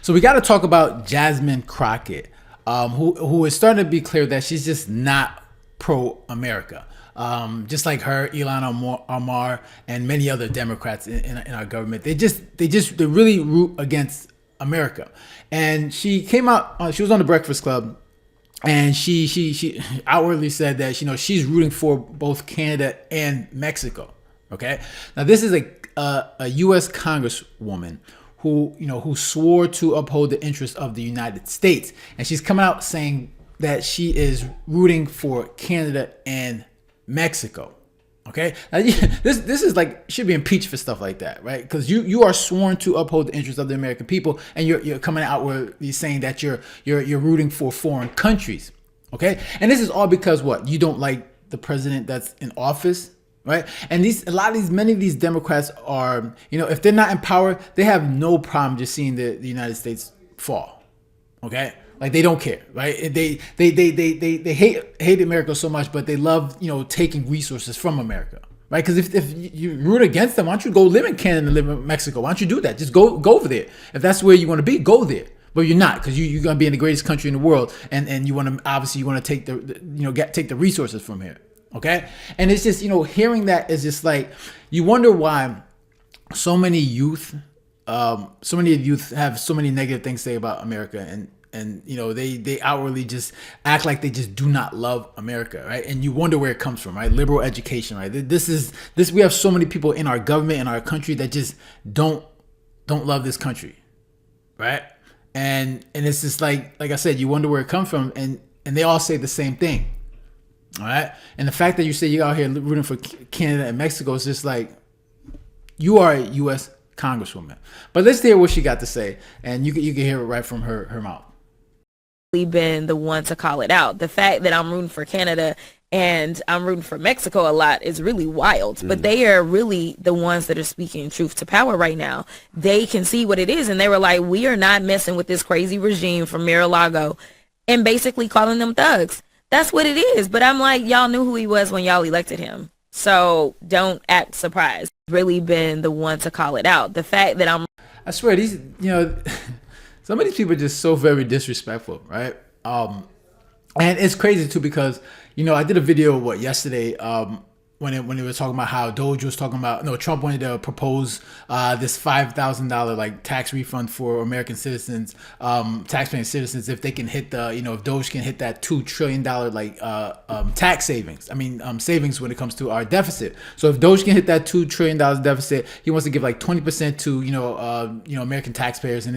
So we got to talk about Jasmine Crockett, who is starting to be clear that she's just not pro-America. Just like her, Ilhan Omar, and many other Democrats in our government, they really root against America. And she came out, she was on the Breakfast Club, and she outwardly said that she's rooting for both Canada and Mexico. Okay, now this is a U.S. Congresswoman who swore to uphold the interests of the United States, and she's coming out saying that she is rooting for Canada and Mexico. Okay, now, this is should be impeached for stuff like that, right? Because you are sworn to uphold the interests of the American people, and you're coming out where you're saying that you're rooting for foreign countries. Okay, and this is all because what? You don't like the president that's in office. Right. And many of these Democrats are, if they're not in power, they have no problem just seeing the United States fall. OK, like they don't care. Right. They hate America so much, but they love, taking resources from America. Right. Because if you root against them, why don't you go live in Canada and live in Mexico? Why don't you do that? Just go over there. If that's where you want to be, go there. But you're not, because you're going to be in the greatest country in the world. And you want to take take the resources from here. Okay. And it's just, hearing that is just like, you wonder why so many youth have so many negative things to say about America. And they outwardly just act like they just do not love America. Right. And you wonder where it comes from. Right. Liberal education. Right. We have so many people in our government, in our country, that just don't love this country. Right. And it's just like I said, you wonder where it comes from. And they all say the same thing. All right. And the fact that you say you're out here rooting for Canada and Mexico is just like, you are a U.S. Congresswoman. But let's hear what she got to say. And you can hear it right from her mouth. Been the one to call it out. The fact that I'm rooting for Canada and I'm rooting for Mexico a lot is really wild. But they are really the ones that are speaking truth to power right now. They can see what it is. And they were like, we are not messing with this crazy regime from Mar-a-Lago, and basically calling them thugs. That's what it is. But I'm like, y'all knew who he was when y'all elected him. So don't act surprised. Really been the one to call it out. The fact that I swear, these, some of these people are just so very disrespectful, right? And it's crazy too, because, I did a video, yesterday, when they were talking about how Doge was talking about, Trump wanted to propose this $5,000 tax refund for American citizens, taxpaying citizens, if they can hit if Doge can hit that $2 trillion tax savings. Savings when it comes to our deficit. So if Doge can hit that $2 trillion deficit, he wants to give 20% to American taxpayers, and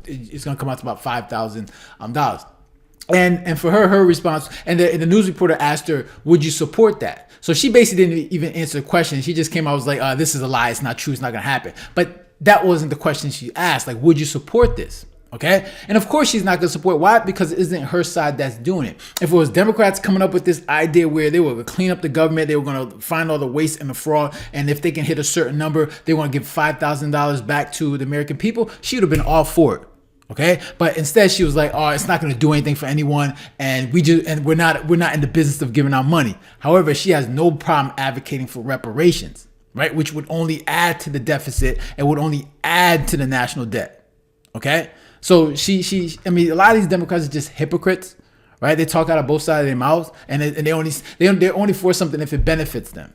it's going to come out to about $5,000. And for her response, and the news reporter asked her, would you support that? So she basically didn't even answer the question. She just came out and was like, this is a lie. It's not true. It's not going to happen. But that wasn't the question she asked. Would you support this? Okay. And of course she's not going to support. Why? Because it isn't her side that's doing it. If it was Democrats coming up with this idea where they were going to clean up the government, they were going to find all the waste and the fraud, and if they can hit a certain number, they want to give $5,000 back to the American people, she would have been all for it. Okay, but instead she was like, "Oh, it's not going to do anything for anyone, and we're not in the business of giving out money." However, she has no problem advocating for reparations, right? Which would only add to the deficit and would only add to the national debt. Okay, so a lot of these Democrats are just hypocrites, right? They talk out of both sides of their mouths, and they're only for something if it benefits them.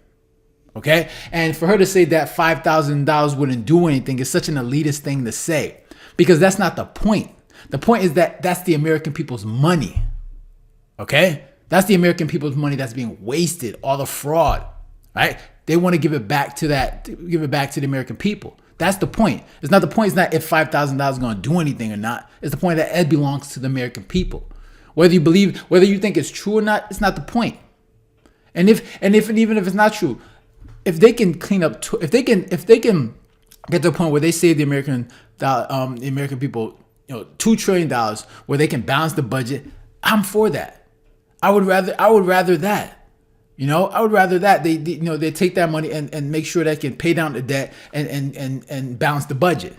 Okay, and for her to say that $5,000 wouldn't do anything is such an elitist thing to say. Because that's not the point. The point is that that's the American people's money. Okay? That's the American people's money that's being wasted, all the fraud, right? They want to give it back to the American people. That's the point. It's not if $5,000 is going to do anything or not. It's the point that it belongs to the American people. Whether you think it's true or not, it's not the point. And even if it's not true, if they can clean up, if they can get to a point where they save the American people, $2 trillion, where they can balance the budget, I'm for that. I would rather that. I would rather that they take that money and make sure they can pay down the debt and balance the budget.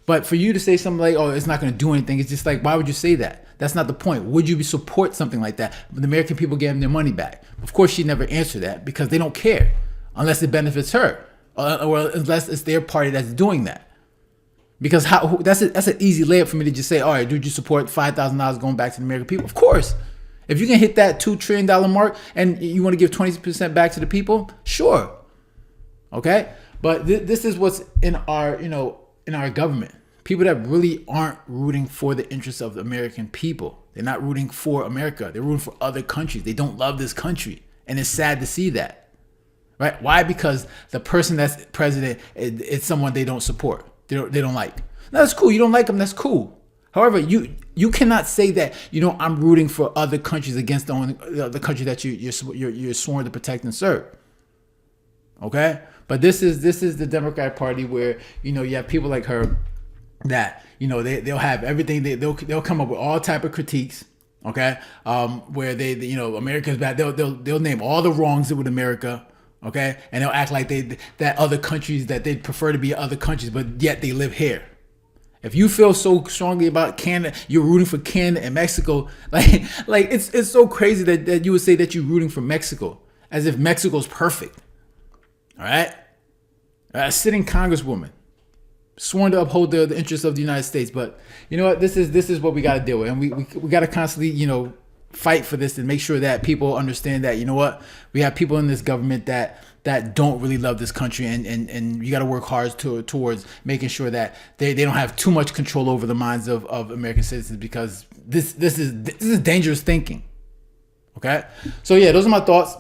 But for you to say something like, "Oh, it's not going to do anything," it's just like, why would you say that? That's not the point. Would you support something like that? The American people gave them their money back. Of course, she never answered that, because they don't care unless it benefits her, or unless it's their party that's doing that. Because that's an easy layup for me to just say, all right, dude, you support $5,000 going back to the American people? Of course. If you can hit that $2 trillion mark and you want to give 20% back to the people, sure. Okay? But this is what's in our, in our government. People that really aren't rooting for the interests of the American people. They're not rooting for America. They're rooting for other countries. They don't love this country. And it's sad to see that. Right? Why? Because the person that's president is someone they don't support. They don't like. Now, that's cool. You don't like them. That's cool. However, you cannot say that, I'm rooting for other countries against the country that you're sworn to protect and serve. Okay? But this is the Democratic Party where, you have people like her that, they'll have everything. They'll come up with all type of critiques. Okay? Where they America's bad. They'll name all the wrongs with America. Okay? And they'll act like that other countries that they'd prefer to be other countries, but yet they live here. If you feel so strongly about Canada, you're rooting for Canada and Mexico. Like it's so crazy that you would say that you're rooting for Mexico, as if Mexico's perfect. All right? A sitting Congresswoman, sworn to uphold the interests of the United States. But you know what? This is what we got to deal with, and we got to constantly fight for this and make sure that people understand that we have people in this government that don't really love this country, and you got to work hard towards making sure that they don't have too much control over the minds of American citizens, because this is dangerous thinking. Okay, so yeah, those are my thoughts.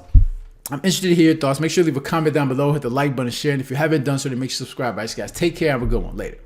I'm interested to hear your thoughts. Make sure to leave a comment down below, hit the like button, share, and if you haven't done so, then make sure to subscribe. All right, guys, take care. Have a good one. Later.